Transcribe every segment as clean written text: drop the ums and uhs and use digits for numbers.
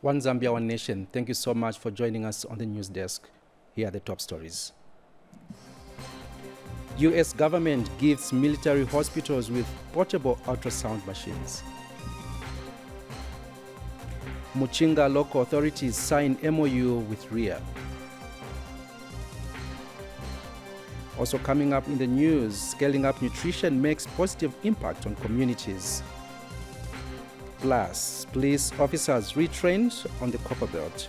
One Zambia, one nation. Thank you so much for joining us on the news desk. Here are the top stories. U.S. government gives military hospitals with portable ultrasound machines. Chinga local authorities sign MOU with RIA. Also coming up in the news, scaling up nutrition makes positive impact on communities. Plus, police officers retrained on the Copperbelt.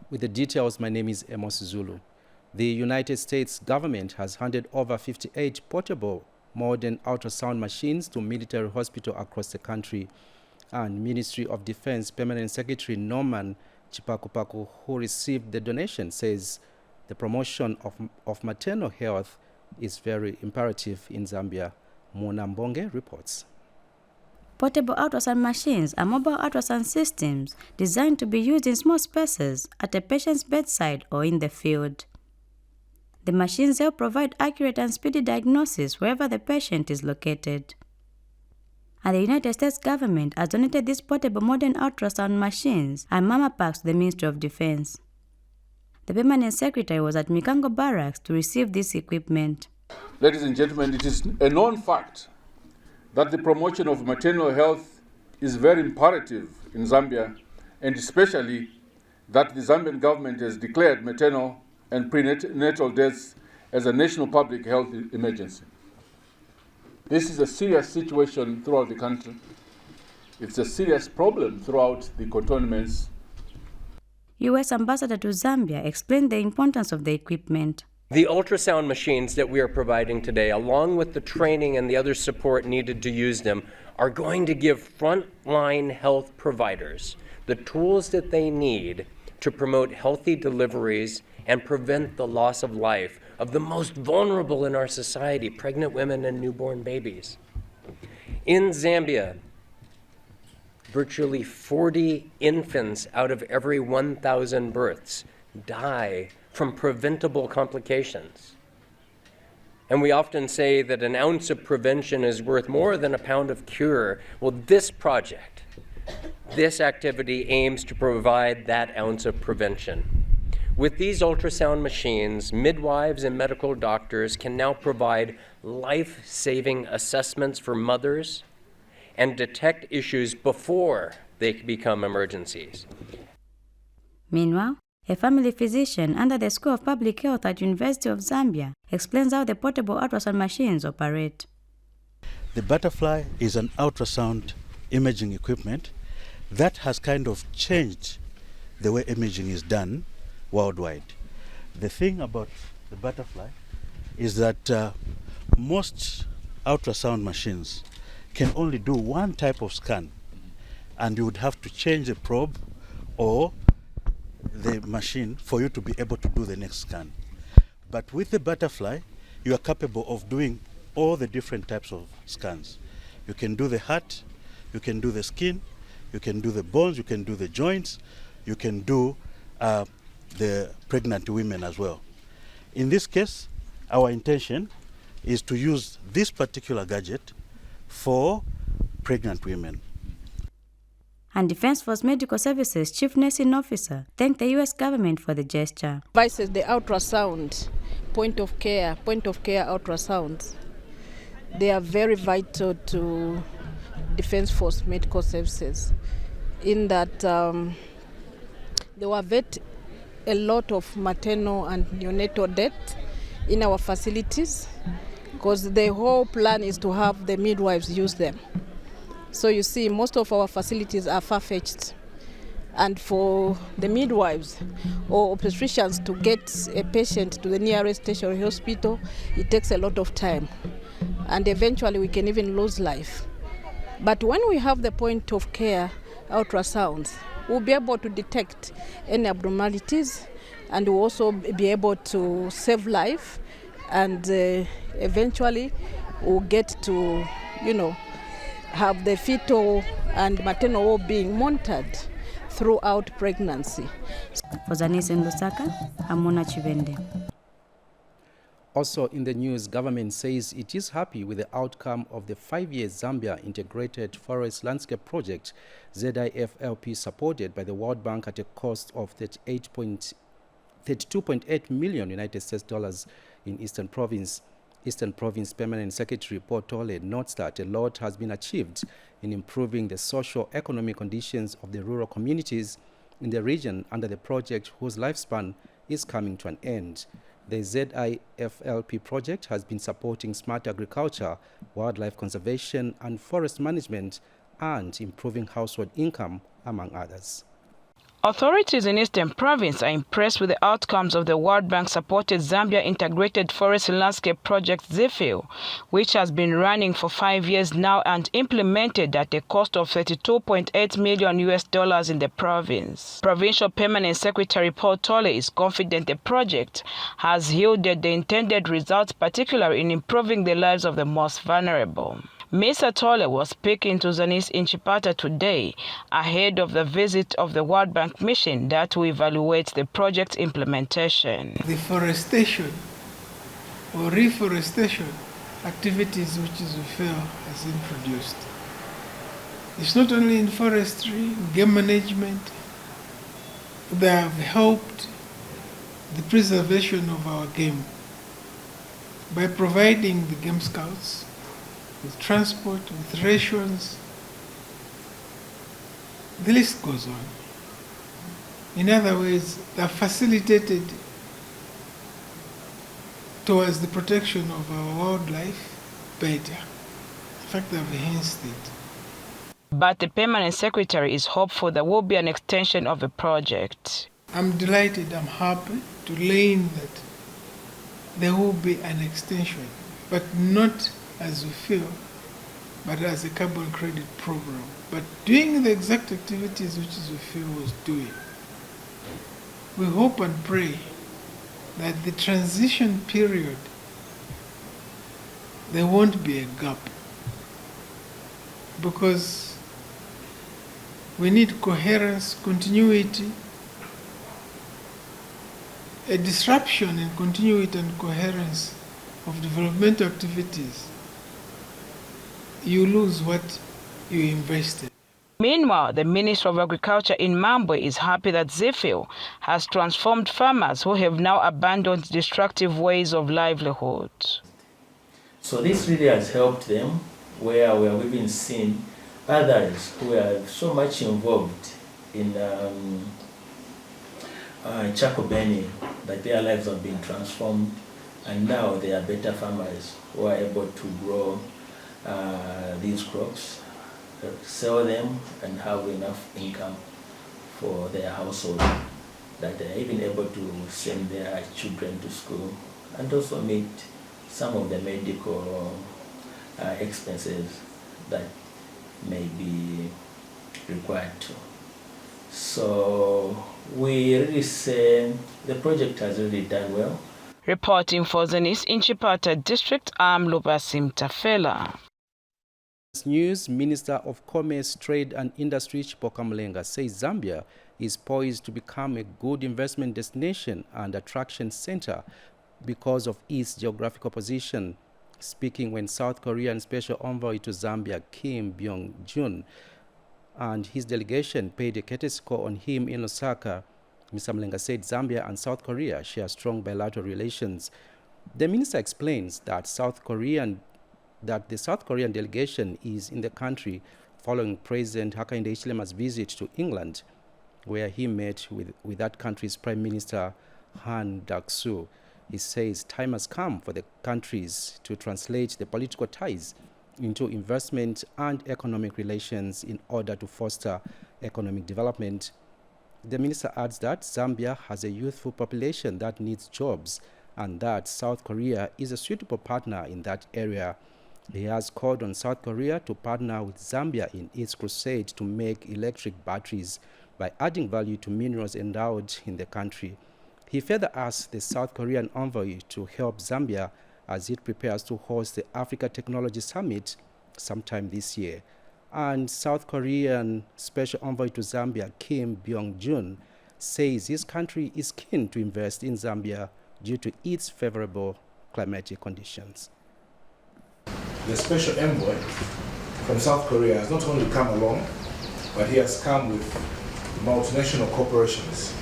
With the details, my name is Amos Zulu. The United States government has handed over 58 portable modern ultrasound machines to military hospitals across the country. And Ministry of Defense Permanent Secretary Norman Chipakupaku, who received the donation, says the promotion of maternal health is very imperative in Zambia. Mona Mbonge reports. Portable ultrasound machines are mobile ultrasound systems designed to be used in small spaces, at a patient's bedside or in the field. The machines help provide accurate and speedy diagnosis wherever the patient is located. And the United States government has donated these portable modern ultrasound machines and mama packs to the Ministry of Defense. The permanent secretary was at Mikango Barracks to receive this equipment. Ladies and gentlemen, it is a known fact that the promotion of maternal health is very imperative in Zambia, and especially that the Zambian government has declared maternal and prenatal deaths as a national public health emergency. This is a serious situation throughout the country. It's a serious problem throughout the cantonments. U.S. Ambassador to Zambia explained the importance of the equipment. The ultrasound machines that we are providing today, along with the training and the other support needed to use them, are going to give frontline health providers the tools that they need to promote healthy deliveries and prevent the loss of life of the most vulnerable in our society, pregnant women and newborn babies. In Zambia, virtually 40 infants out of every 1,000 births die from preventable complications. And we often say that an ounce of prevention is worth more than a pound of cure. Well, this project, this activity aims to provide that ounce of prevention. With these ultrasound machines, midwives and medical doctors can now provide life-saving assessments for mothers and detect issues before they become emergencies. Meanwhile, a family physician under the School of Public Health at University of Zambia explains how the portable ultrasound machines operate. The Butterfly is an ultrasound imaging equipment that has kind of changed the way imaging is done worldwide. The thing about the Butterfly is that most ultrasound machines can only do one type of scan, and you would have to change the probe or the machine for you to be able to do the next scan. But with the Butterfly, you are capable of doing all the different types of scans. You can do the heart, you can do the skin, you can do the bones, you can do the joints, you can do the pregnant women as well. In this case, our intention is to use this particular gadget for pregnant women. And Defense Force Medical Services Chief Nursing Officer thanked the U.S. government for the gesture. Devices, the ultrasound, point of care ultrasounds, they are very vital to Defense Force Medical Services in that they will avert a lot of maternal and neonatal death in our facilities, because the whole plan is to have the midwives use them. So you see, most of our facilities are far-fetched, and for the midwives or obstetricians to get a patient to the nearest tertiary hospital, it takes a lot of time, and eventually we can even lose life. But when we have the point of care ultrasounds, we'll be able to detect any abnormalities, and we'll also be able to save life, and eventually we'll get to, have the fetal and maternal well-being monitored throughout pregnancy. For Zanis in Lusaka, I'm Mona Chivende. Also in the news, government says it is happy with the outcome of the 5-year Zambia Integrated Forest Landscape Project, ZIFLP, supported by the World Bank at a cost of $32.8 million United States dollars in Eastern Province. Eastern Province Permanent Secretary Paul Tole notes that a lot has been achieved in improving the socio-economic conditions of the rural communities in the region under the project, whose lifespan is coming to an end. The ZIFLP project has been supporting smart agriculture, wildlife conservation, and forest management, and improving household income, among others. Authorities in Eastern Province are impressed with the outcomes of the World Bank-supported Zambia Integrated Forest Landscape Project ZIFL, which has been running for 5 years now and implemented at a cost of $32.8 million US dollars in the province. Provincial Permanent Secretary Paul Tole is confident the project has yielded the intended results, particularly in improving the lives of the most vulnerable. Mr. Tole was speaking to Zanis in Chipata today ahead of the visit of the World Bank mission that will evaluate the project's implementation. Deforestation or reforestation activities which ZIFL has introduced. It's not only in forestry, game management, they have helped the preservation of our game by providing the game scouts with transport, with rations. The list goes on. In other words, they are facilitated towards the protection of our wildlife better. In fact, they have enhanced it. But the Permanent Secretary is hopeful there will be an extension of the project. I'm delighted, I'm happy to learn that there will be an extension, but not as we feel, but as a carbon credit program, but doing the exact activities which ZIFL was doing. We hope and pray that the transition period, there won't be a gap, because we need coherence, continuity. A disruption in continuity and coherence of developmental activities, you lose what you invested. Meanwhile, the Minister of Agriculture in Mambwe is happy that ZIFL has transformed farmers who have now abandoned destructive ways of livelihood. So this really has helped them, where we have even seen others who are so much involved in Copperbelt, that their lives have been transformed, and now they are better farmers who are able to grow these crops, sell them, and have enough income for their household, that they are even able to send their children to school and also meet some of the medical expenses that may be required to. So we really say the project has really done well. Reporting for Zanis in Chipata District, I'm Lubasim Tafela. News, Minister of Commerce, Trade and Industry Chipoka Mlenga says Zambia is poised to become a good investment destination and attraction center because of its geographical position. Speaking when South Korean Special Envoy to Zambia Kim Byung-jun and his delegation paid a courtesy call on him in Osaka, Mr. Mlenga said Zambia and South Korea share strong bilateral relations. The minister explains that the South Korean delegation is in the country following President Hakainde Hichilema's visit to England, where he met with that country's Prime Minister Han Duck-soo. He says time has come for the countries to translate the political ties into investment and economic relations in order to foster economic development. The minister adds that Zambia has a youthful population that needs jobs and that South Korea is a suitable partner in that area. He has called on South Korea to partner with Zambia in its crusade to make electric batteries by adding value to minerals endowed in the country. He further asked the South Korean envoy to help Zambia as it prepares to host the Africa Technology Summit sometime this year. And South Korean Special Envoy to Zambia Kim Byung-jun says his country is keen to invest in Zambia due to its favorable climatic conditions. The special envoy from South Korea has not only come along, but he has come with multinational corporations,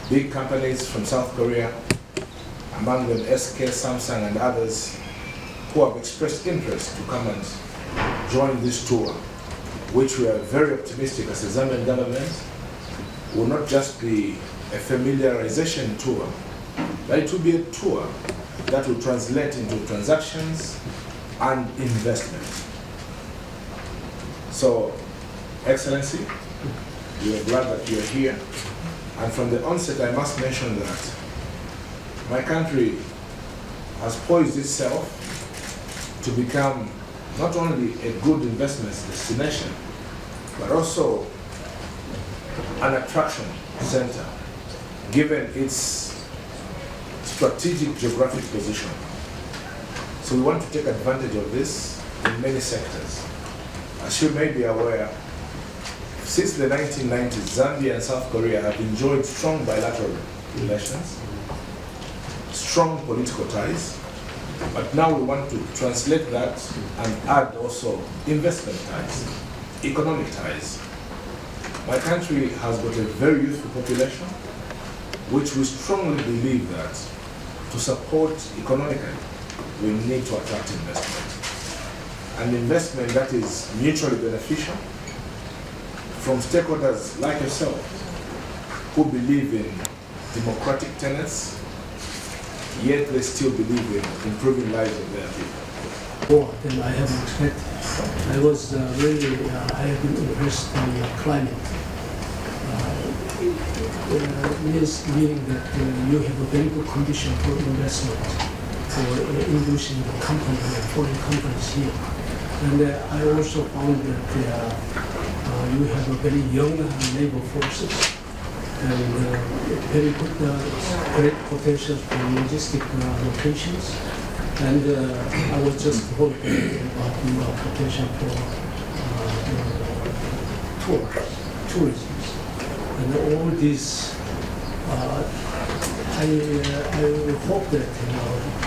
big companies from South Korea, among them SK, Samsung, and others, who have expressed interest to come and join this tour, which we are very optimistic as the Zambian government will not just be a familiarization tour, but it will be a tour that will translate into transactions and investment. So, Excellency, we are glad that you are here. And from the onset, I must mention that my country has poised itself to become not only a good investment destination, but also an attraction center, given its strategic geographic position. So we want to take advantage of this in many sectors. As you may be aware, since the 1990s, Zambia and South Korea have enjoyed strong bilateral relations, strong political ties, but now we want to translate that and add also investment ties, economic ties. My country has got a very youthful population, which we strongly believe that to support economically, we need to attract investment. An investment that is mutually beneficial from stakeholders like yourself, who believe in democratic tenets, yet they still believe in improving lives of their people. More than I have expected. I was really, I have been impressed by the climate. Meaning that you have a very good condition for investment, for inducing the company, foreign companies here. And I also found that you have a very young labor forces and very good, great potential for logistic locations. And I was just hoping about the potential for tourism. And all these, I hope that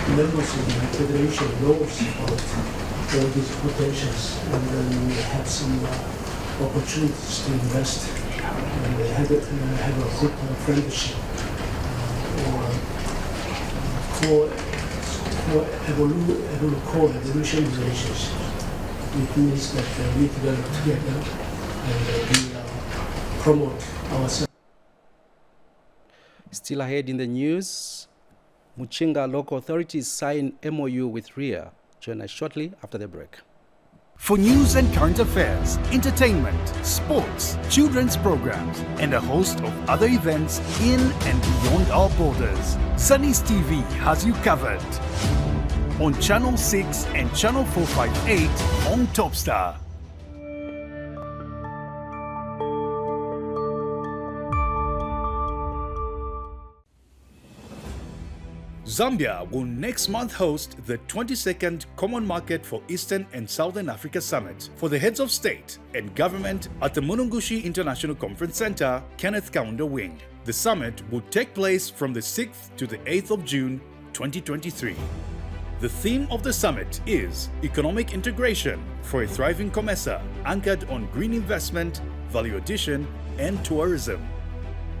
members of my federation knows about all these potentials, and then we have some opportunities to invest and have a good friendship co-evolution relationship. It means that we develop together and we promote ourselves. Still ahead in the news, Chinga local authorities sign MOU with RIA. Join us shortly after the break. For news and current affairs, entertainment, sports, children's programs, and a host of other events in and beyond our borders, Zanis TV has you covered. On Channel 6 and Channel 458 on Topstar. Zambia will next month host the 22nd Common Market for Eastern and Southern Africa Summit for the heads of state and government at the Munungushi International Conference Center, Kenneth Kaunda Wing. The summit will take place from the 6th to the 8th of June 2023. The theme of the summit is Economic Integration for a Thriving COMESA, anchored on green investment, value addition, and tourism.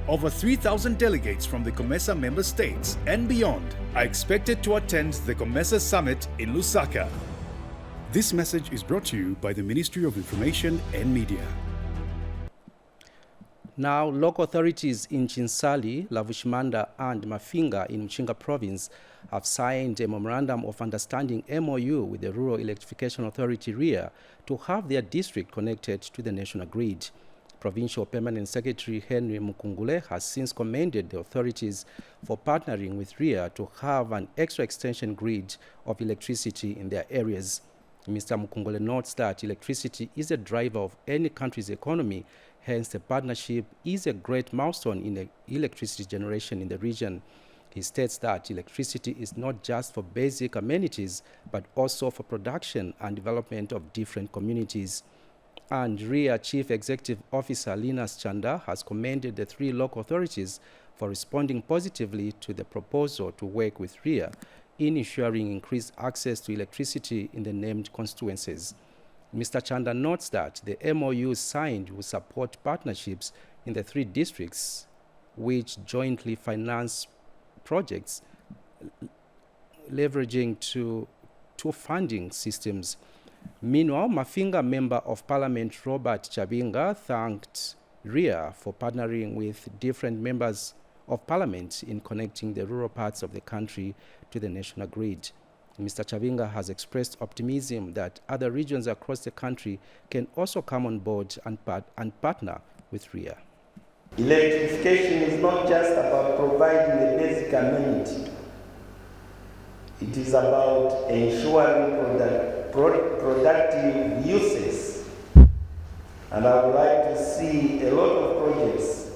Over 3,000 delegates from the COMESA member states and beyond are expected to attend the COMESA Summit in Lusaka. This message is brought to you by the Ministry of Information and Media. Now, local authorities in Chinsali, Lavushimanda, and Mafinga in Chinga Province have signed a Memorandum of Understanding MOU with the Rural Electrification Authority REA to have their district connected to the national grid. Provincial Permanent Secretary Henry Mukungule has since commended the authorities for partnering with REA to have an extra extension grid of electricity in their areas. Mr. Mukungule notes that electricity is a driver of any country's economy, hence the partnership is a great milestone in the electricity generation in the region. He states that electricity is not just for basic amenities, but also for production and development of different communities. And REA Chief Executive Officer Linus Chanda has commended the three local authorities for responding positively to the proposal to work with REA in ensuring increased access to electricity in the named constituencies. Mr. Chanda notes that the MOU signed will support partnerships in the 3 districts which jointly finance projects leveraging two funding systems. Meanwhile, Mafinga Member of Parliament Robert Chabinga thanked RIA for partnering with different members of Parliament in connecting the rural parts of the country to the national grid. Mr. Chabinga has expressed optimism that other regions across the country can also come on board and partner with RIA. Electrification is not just about providing a basic amenity. It is about ensuring productive uses. And I would like to see a lot of projects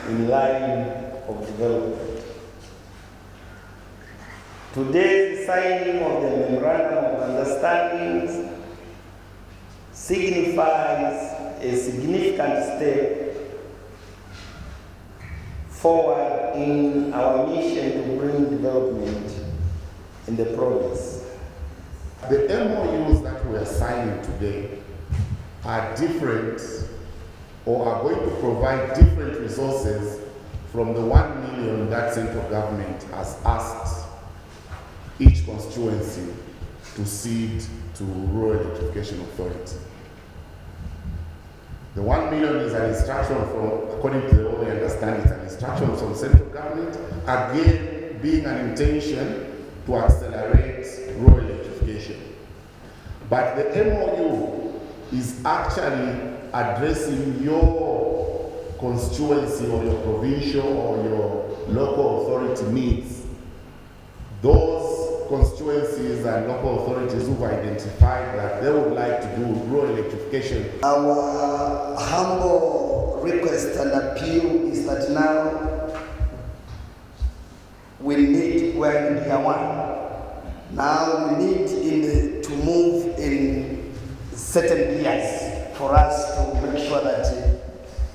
in line of development. Today's signing of the Memorandum of Understandings signifies a significant step forward in our mission to bring development in the province. The MOUs that we are signing today are different, or are going to provide different resources from the 1 million that central government has asked each constituency to cede to Rural Electrification Authority. The 1 million is an instruction from, according to the way I understand it, an instruction from central government, again being an intention to accelerate rural electrification. But the MOU is actually addressing your constituency or your provincial or your local authority needs. Those constituencies and local authorities who've identified that they would like to do rural electrification. Our humble request and appeal is that now we need, we're in year 1. Now we need to move in certain years for us to make sure that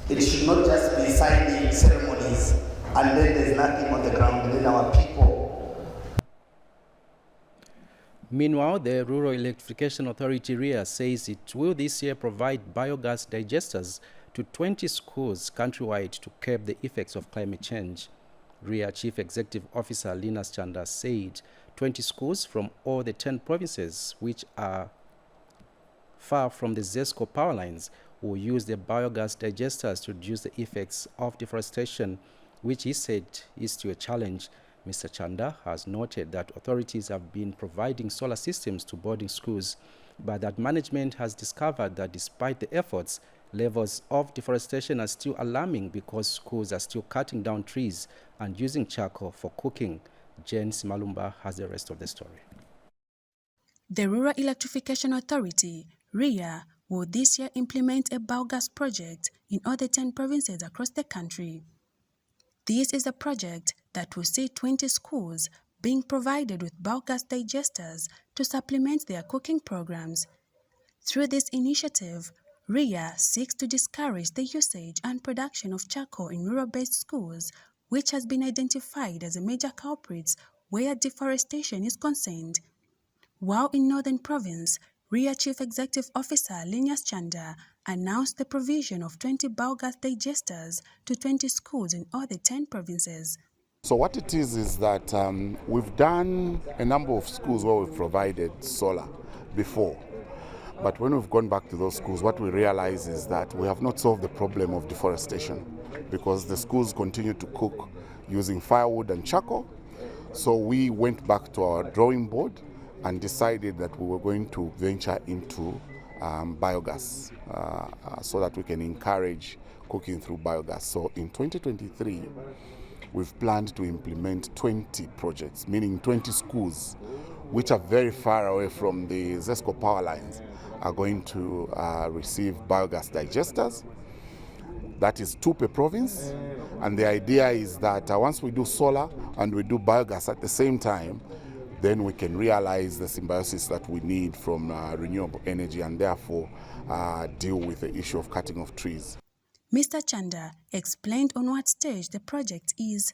it should not just be signing ceremonies and then there's nothing on the ground within our people. Meanwhile, the Rural Electrification Authority RIA says it will this year provide biogas digesters to 20 schools countrywide to curb the effects of climate change. RIA Chief Executive Officer Linus Chanda said 20 schools from all the 10 provinces which are far from the ZESCO power lines will use the biogas digesters to reduce the effects of deforestation, which he said is still a challenge. Mr. Chanda has noted that authorities have been providing solar systems to boarding schools, but that management has discovered that despite the efforts, levels of deforestation are still alarming because schools are still cutting down trees and using charcoal for cooking. Jane Simalumba has the rest of the story. The Rural Electrification Authority, RIA, will this year implement a biogas project in all the 10 provinces across the country. This is a project that will see 20 schools being provided with biogas digesters to supplement their cooking programs. Through this initiative, RIA seeks to discourage the usage and production of charcoal in rural-based schools, which has been identified as a major culprit where deforestation is concerned. While in Northern Province, RIA Chief Executive Officer Linus Chanda announced the provision of 20 biogas digesters to 20 schools in all the 10 provinces. So what it is that we've done a number of schools where we've provided solar before. But when we've gone back to those schools, what we realize is that we have not solved the problem of deforestation because the schools continue to cook using firewood and charcoal. So we went back to our drawing board and decided that we were going to venture into biogas so that we can encourage cooking through biogas. So in 2023, we've planned to implement 20 projects, meaning 20 schools, which are very far away from the ZESCO power lines, are going to receive biogas digesters. That is 2 per province. And the idea is that once we do solar and we do biogas at the same time, then we can realize the symbiosis that we need from renewable energy and therefore deal with the issue of cutting of trees. Mr. Chanda explained on what stage the project is.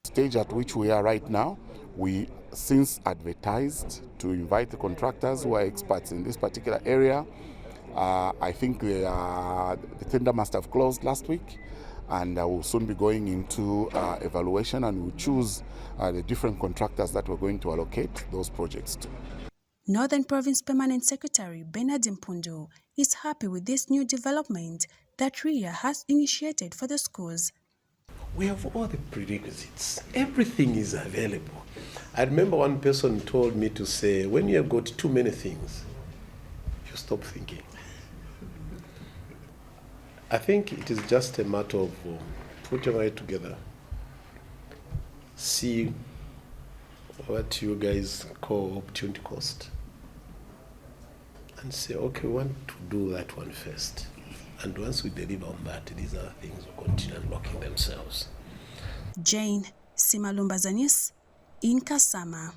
The stage at which we are right now, We since advertised to invite the contractors who are experts in this particular area. I think the tender must have closed last week, and we'll soon be going into evaluation, and we'll choose the different contractors that we're going to allocate those projects to. Northern Province Permanent Secretary Bernard Mpundu is happy with this new development that RIA has initiated for the schools. We have all the prerequisites. Everything is available. I remember one person told me to say, when you have got too many things, you stop thinking. I think it is just a matter of putting it together, see what you guys call opportunity cost, and say, okay, we want to do that one first. And once we deliver on that, these other things will continue unlocking themselves. Jane Simalumba, Zanis, in Kasama.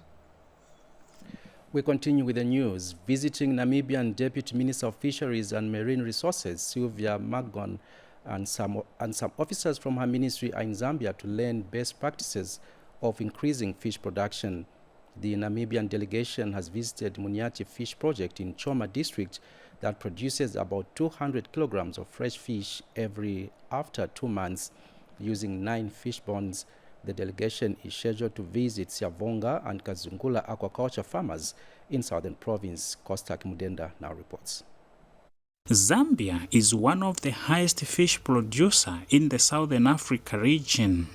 We continue with the news. Visiting Namibian Deputy Minister of Fisheries and Marine Resources, Sylvia Magon, and some officers from her ministry are in Zambia to learn best practices of increasing fish production. The Namibian delegation has visited Munyati Fish Project in Choma district that produces about 200 kilograms of fresh fish after 2 months using 9 fish ponds. The delegation is scheduled to visit Siavonga and Kazungula aquaculture farmers in Southern Province. Kostak Mudenda now reports. Zambia is one of the highest fish producers in the Southern Africa region.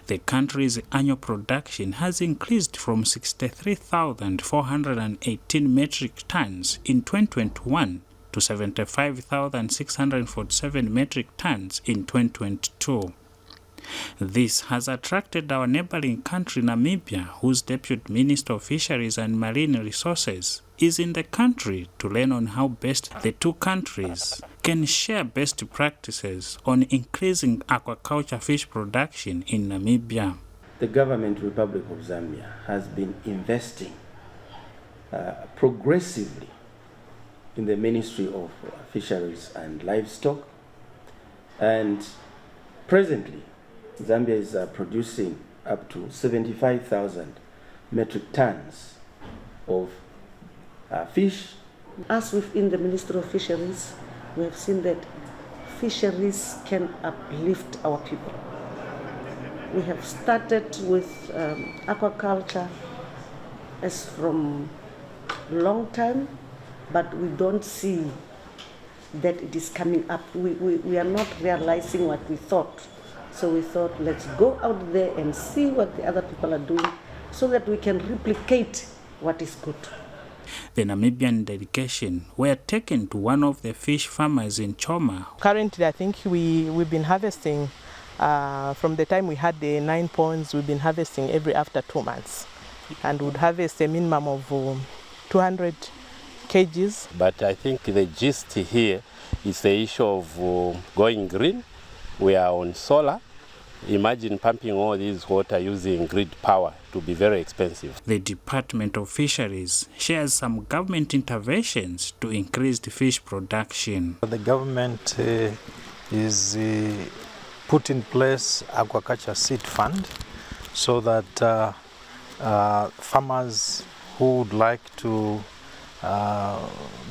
The country's annual production has increased from 63,418 metric tons in 2021 to 75,647 metric tons in 2022. This has attracted our neighboring country Namibia, whose Deputy Minister of Fisheries and Marine Resources is in the country to learn on how best the two countries can share best practices on increasing aquaculture fish production in Namibia. The government Republic of Zambia has been investing progressively in the Ministry of Fisheries and Livestock, and presently Zambia is producing up to 75,000 metric tons of fish. As within the Ministry of Fisheries, we have seen that fisheries can uplift our people. We have started with aquaculture as from long time, but we don't see that it is coming up. We are not realizing what we thought. So we thought, let's go out there and see what the other people are doing so that we can replicate what is good. The Namibian delegation were taken to one of the fish farmers in Choma. Currently, I think we've been harvesting, from the time we had the 9 ponds, we've been harvesting after 2 months. And would harvest a minimum of 200 kgs. But I think the gist here is the issue of going green. We are on solar. Imagine pumping all this water using grid power to be very expensive. The Department of Fisheries shares some government interventions to increase the fish production. The government is put in place aquaculture seed fund so that farmers who would like to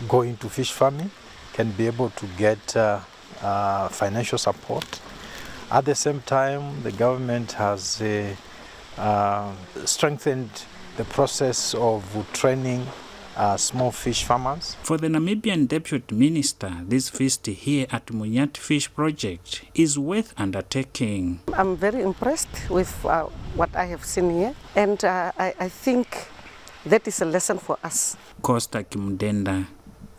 go into fish farming can be able to get financial support. At the same time, the government has strengthened the process of training small fish farmers. For the Namibian Deputy Minister, this feast here at Munyati Fish Project is worth undertaking. I'm very impressed with what I have seen here, and I think that is a lesson for us. Costa Kimudenda,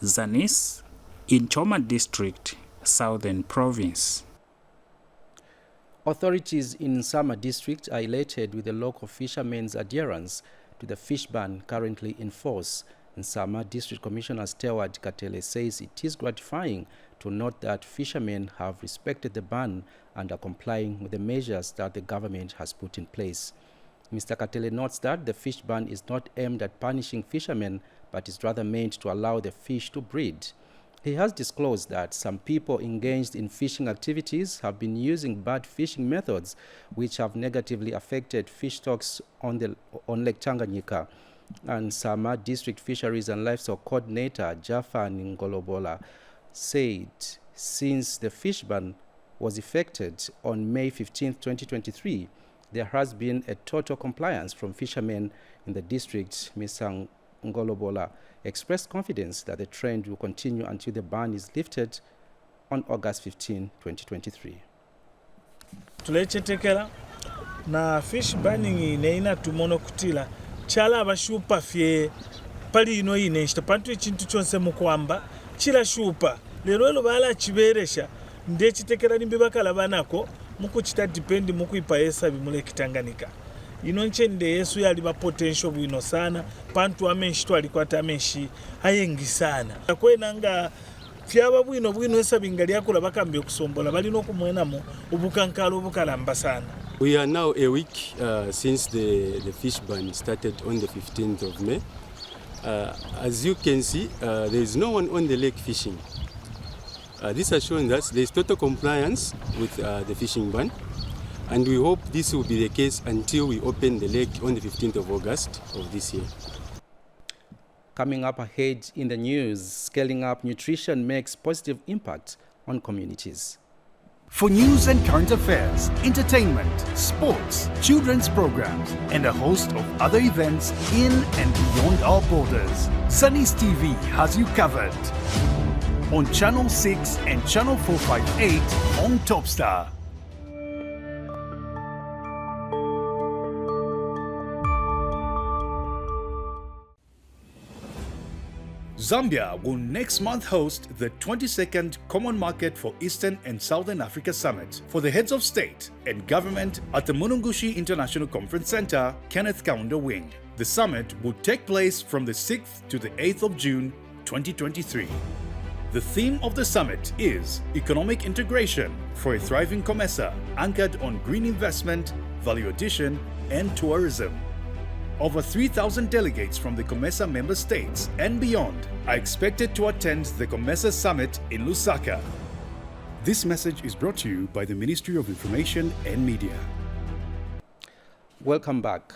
Zanis, in Choma District, Southern Province. Authorities in Sama district are elated with the local fishermen's adherence to the fish ban currently in force. Sama District Commissioner Stewart Katele says it is gratifying to note that fishermen have respected the ban and are complying with the measures that the government has put in place. Mr. Katele notes that the fish ban is not aimed at punishing fishermen, but is rather meant to allow the fish to breed. He has disclosed that some people engaged in fishing activities have been using bad fishing methods which have negatively affected fish stocks on Lake Tanganyika. And Sama District Fisheries and Livestock Coordinator Jaffa Ngolobola said since the fish ban was effected on May 15, 2023, there has been a total compliance from fishermen in the district. Mr. Ngolobola expressed confidence that the trend will continue until the ban is lifted on August 15, 2023. Tulechetekela na fish banning neina tumono kutila chala abashupa fye pali ino ineshita pantu echintu chonse mukwamba chila shupa lero elo bala chiberesha ndechitekela nimbi bakalabanako mukuchita dipendi mukuipa esa bimule Tanganyika ino nchende yesu yali ba potential bwino sana pantu amenshi twalikwata amenshi ayengi sana akwenanga fyaba bwino esa bingali yakula bakambe kusombola balino kumwenamo ubukankalo bukalamba sana. We are now a week since the fish ban started on the 15th of May. As you can see, there is no one on the lake fishing. This has shown that there is total compliance with the fishing ban, and we hope this will be the case until we open the lake on the 15th of August of this year. Coming up ahead in the news, scaling up nutrition makes positive impact on communities. For news and current affairs, entertainment, sports, children's programs, and a host of other events in and beyond our borders, Zanis TV has you covered. On Channel 6 and Channel 458 on Topstar. Zambia will next month host the 22nd Common Market for Eastern and Southern Africa Summit for the heads of state and government at the Munungushi International Conference Center, Kenneth Kaunda Wing. The summit will take place from the 6th to the 8th of June 2023. The theme of the summit is Economic Integration for a Thriving COMESA, anchored on green investment, value addition, and tourism. Over 3,000 delegates from the COMESA member states and beyond are expected to attend the COMESA Summit in Lusaka. This message is brought to you by the Ministry of Information and Media. Welcome back.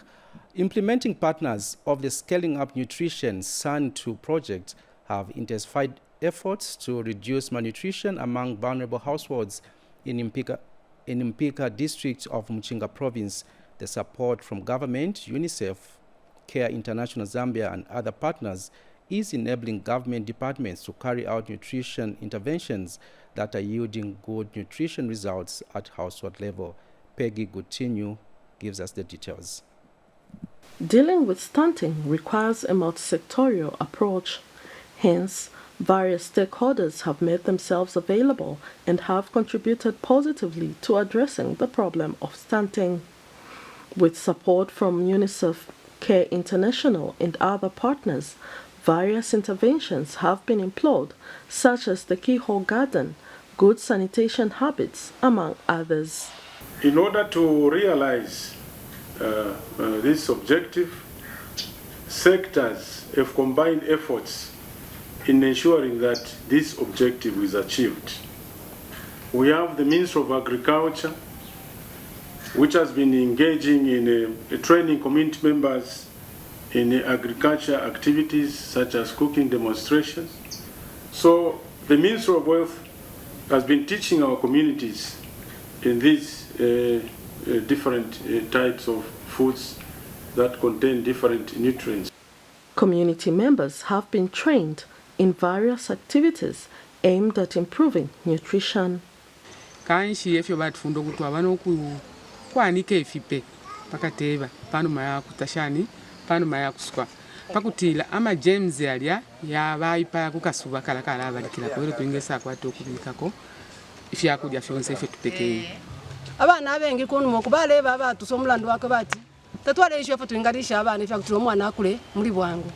Implementing partners of the Scaling Up Nutrition SAN2 project have intensified efforts to reduce malnutrition among vulnerable households in Mpika district of Chinga Province. The support from government, UNICEF, Care International Zambia, and other partners is enabling government departments to carry out nutrition interventions that are yielding good nutrition results at household level. Peggy Gutinu gives us the details. Dealing with stunting requires a multi-sectorial approach. Hence, various stakeholders have made themselves available and have contributed positively to addressing the problem of stunting. With support from UNICEF, Care International, and other partners, various interventions have been employed, such as the Keyhole Garden, good sanitation habits, among others. In order to realize this objective, sectors have combined efforts in ensuring that this objective is achieved. We have the Ministry of Agriculture, which has been engaging in training community members in agriculture activities such as cooking demonstrations. So the Ministry of Health has been teaching our communities in these different types of foods that contain different nutrients. Community members have been trained in various activities aimed at improving nutrition. Kwanika efipe pakateba pano maya kutashani pano maya kuswa pakutila ama James alya yabaipa kukasuba kalakala abalikira ko twingesa kwato kubikako ifyakulya fyonse ife tupekeye abana abengi kunu mokubale baba tusomulando wake bati tatwale isho foto ingalisha abana ifyakutura omwana akule muri bwangu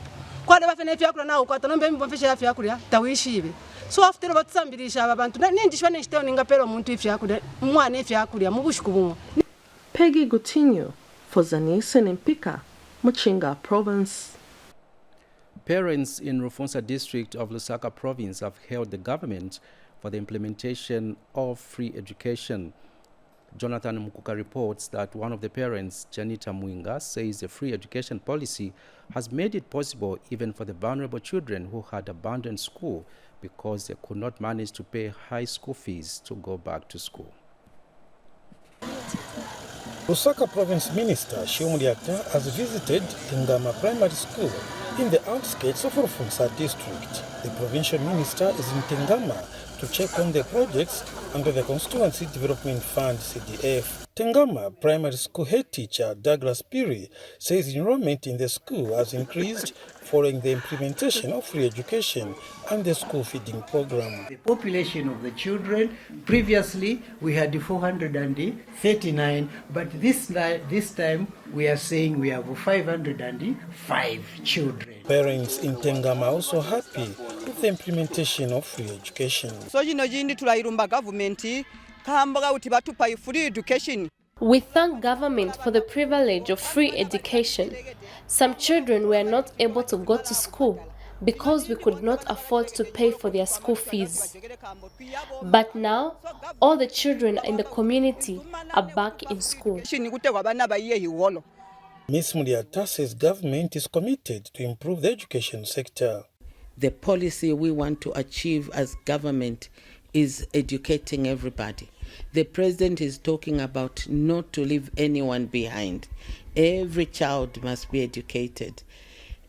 kwale bafene ifyakula nawo kwata nombe mbomfesha yafyakulya tawishibe so after batsambirisha abantu ninjishwa nishiteo ningapero muntu ifyakulya umwana ifyakulya mubushukubumo. Peggy Gutinu for Zanis and Mpika, Chinga Province. Parents in Rufunsa district of Lusaka province have hailed the government for the implementation of free education. Jonathan Mukuka reports that one of the parents, Janita Mwinga, says the free education policy has made it possible even for the vulnerable children who had abandoned school because they could not manage to pay high school fees to go back to school. Lusaka Province Minister Shiumuliata has visited Tengama Primary School in the outskirts of Rufunsa district. The provincial minister is in Tengama to check on the projects under the Constituency Development Fund CDF. Tengama Primary School head teacher Douglas Piri says enrollment in the school has increased following the implementation of free education and the school feeding program. The population of the children, previously we had 439, but this time we are saying we have 505 children. Parents in Tengama are also happy with the implementation of free education. We thank government for the privilege of free education. Some children were not able to go to school because we could not afford to pay for their school fees. But now, all the children in the community are back in school. Ms. Muliata says government is committed to improve the education sector. The policy we want to achieve as government is educating everybody. The president is talking about not to leave anyone behind. Every child must be educated.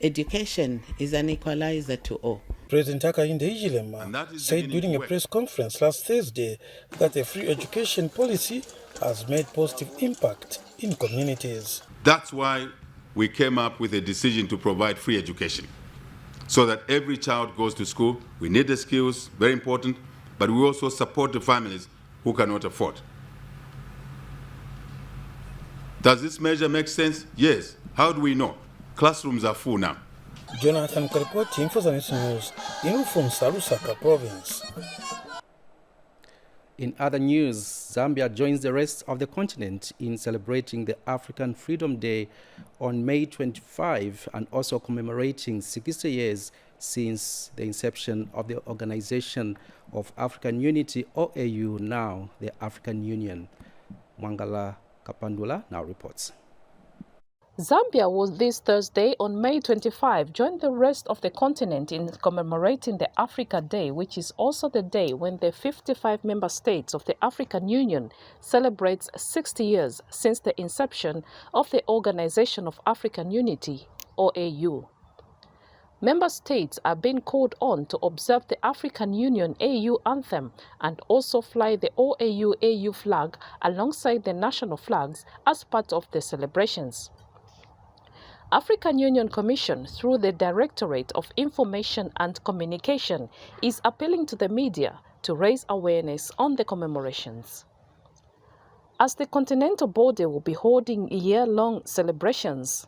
Education is an equalizer to all. President Hakainde Hichilema said during a press conference last Thursday that the free education policy has made positive impact in communities. That's why we came up with a decision to provide free education, so that every child goes to school. We need the skills, very important, but we also support the families who cannot afford. Does this measure make sense? Yes. How do we know? Classrooms are full now. Jonathan reporting for Zanis News in Rufunsa, Lusaka Province. In other news, Zambia joins the rest of the continent in celebrating the African Freedom Day on May 25 and also commemorating 60 years since the inception of the Organization of African Unity, OAU, now the African Union. Mwangala Kapandula now reports. Zambia was this Thursday on May 25 joined the rest of the continent in commemorating the Africa Day, which is also the day when the 55 member states of the African Union celebrates 60 years since the inception of the Organization of African Unity, OAU. Member states are being called on to observe the African Union AU anthem and also fly the OAU-AU flag alongside the national flags as part of the celebrations. African Union Commission, through the Directorate of Information and Communication, is appealing to the media to raise awareness on the commemorations. As the continental body will be holding year-long celebrations,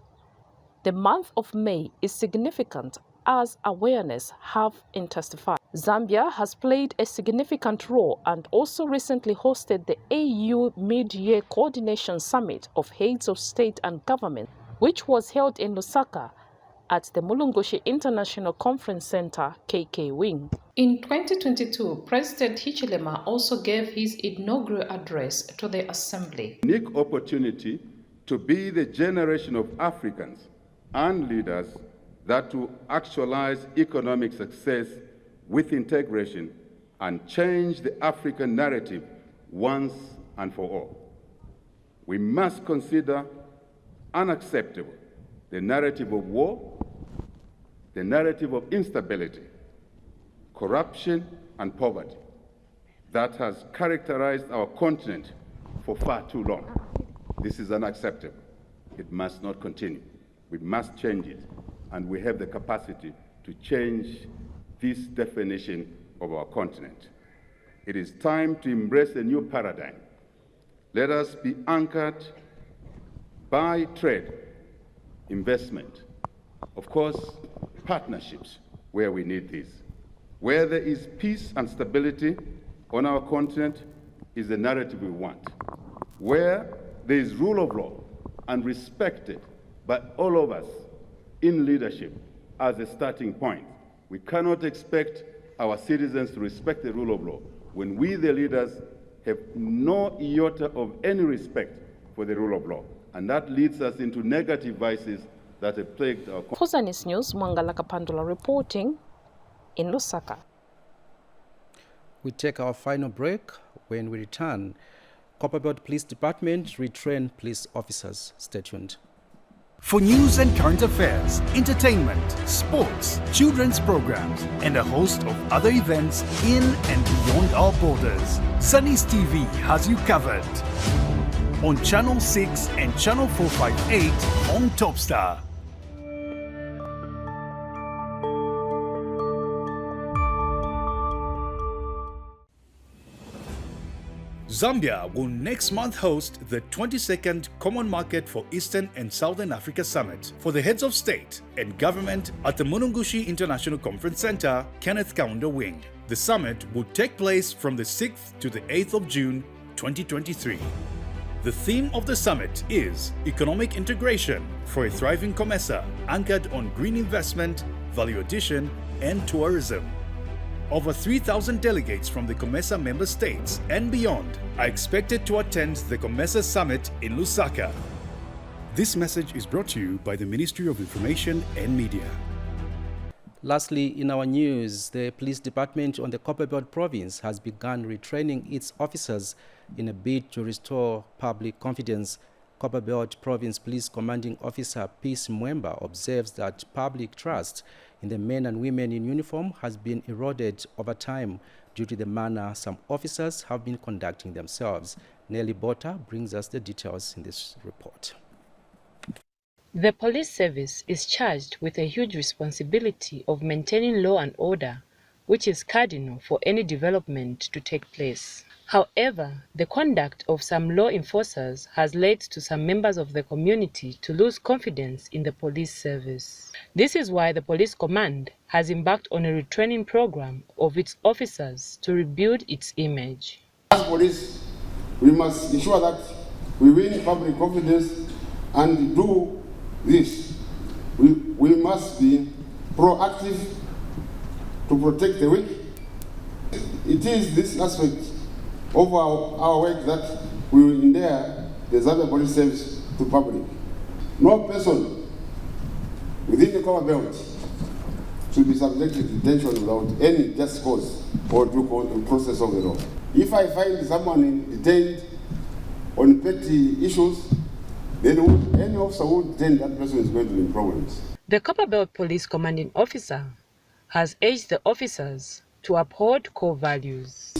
the month of May is significant as awareness have intensified. Zambia has played a significant role and also recently hosted the AU Mid-Year Coordination Summit of Heads of State and Government, which was held in Lusaka at the Mulungushi International Conference Center, KK Wing. In 2022, President Hichilema also gave his inaugural address to the Assembly. Unique opportunity to be the generation of Africans and leaders that will actualize economic success with integration and change the African narrative once and for all. We must consider unacceptable the narrative of war, the narrative of instability, corruption, and poverty that has characterized our continent for far too long. This is unacceptable. It must not continue. We must change it, and we have the capacity to change this definition of our continent. It is time to embrace a new paradigm. Let us be anchored by trade, investment, of course, partnerships where we need this. Where there is peace and stability on our continent is the narrative we want. Where there is rule of law and respected by all of us in leadership as a starting point. We cannot expect our citizens to respect the rule of law when we, the leaders, have no iota of any respect for the rule of law. And that leads us into negative vices that have plagued our country. For Zanis News, Mwangala Kapandula reporting in Lusaka. We take our final break. When we return, Copperbelt Police Department retrain police officers. Stay tuned. For news and current affairs, entertainment, sports, children's programs, and a host of other events in and beyond our borders, Zanis TV has you covered. On Channel 6 and Channel 458 on Topstar. Zambia will next month host the 22nd Common Market for Eastern and Southern Africa Summit for the heads of state and government at the Munungushi International Conference Center, Kenneth Kaunda Wing. The summit will take place from the 6th to the 8th of June 2023. The theme of the summit is Economic Integration for a Thriving COMESA, anchored on green investment, value addition, and tourism. Over 3,000 delegates from the COMESA member states and beyond are expected to attend the COMESA Summit in Lusaka. This message is brought to you by the Ministry of Information and Media. Lastly, in our news, the police department on the Copperbelt Province has begun retraining its officers in a bid to restore public confidence. Copperbelt Province Police Commanding Officer Peace Mwemba observes that public trust in the men and women in uniform has been eroded over time due to the manner some officers have been conducting themselves. Nelly Bota brings us the details in this report. The police service is charged with a huge responsibility of maintaining law and order, which is cardinal for any development to take place. However, the conduct of some law enforcers has led to some members of the community to lose confidence in the police service. This is why the police command has embarked on a retraining program of its officers to rebuild its image. As police, we must ensure that we win public confidence and do this. We must be proactive to protect the weak. It is this aspect of our work that we will endear the Zambia Police Service to public. No person within the Copperbelt should be subjected to detention without any just cause or due process of the law. If I find someone detained on petty issues, then any officer who detained that person is going to be in problems. The Copperbelt Police Commanding Officer has urged the officers to uphold core values.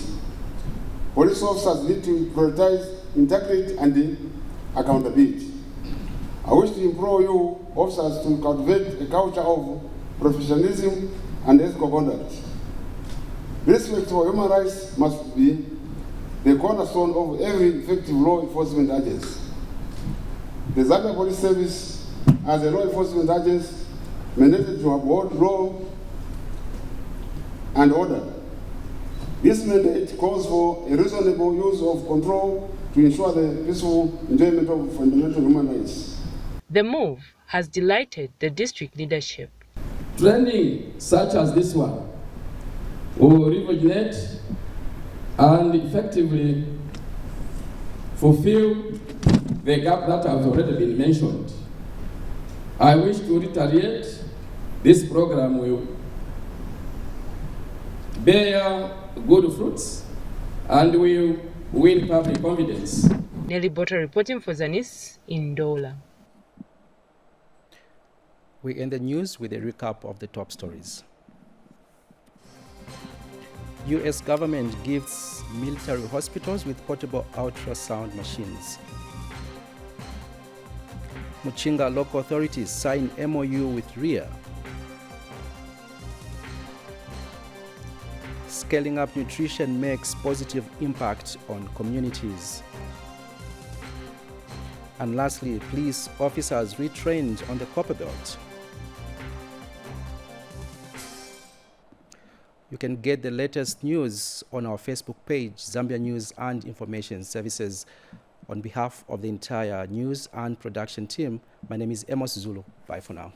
Police officers need to prioritize integrity and accountability. I wish to implore you officers to cultivate a culture of professionalism and ethical conduct. Respect for human rights must be the cornerstone of every effective law enforcement agency. The Zambia Police Service, as a law enforcement agency, mandated to uphold law and order. This mandate calls for a reasonable use of control to ensure the peaceful enjoyment of fundamental human rights. The move has delighted the district leadership. Training such as this one will rejuvenate and effectively fulfill the gap that has already been mentioned. I wish to reiterate, this program will bear good fruits and will win public confidence. Nelly Bota reporting for Zanis in Ndola. We end the news with a recap of the top stories. U.S. government gives military hospitals with portable ultrasound machines. Chinga local authorities sign MOU with RIA. Scaling up nutrition makes positive impact on communities. And lastly, police officers retrained on the Copperbelt. You can get the latest news on our Facebook page, Zambia News and Information Services. On behalf of the entire news and production team, my name is Amos Zulu. Bye for now.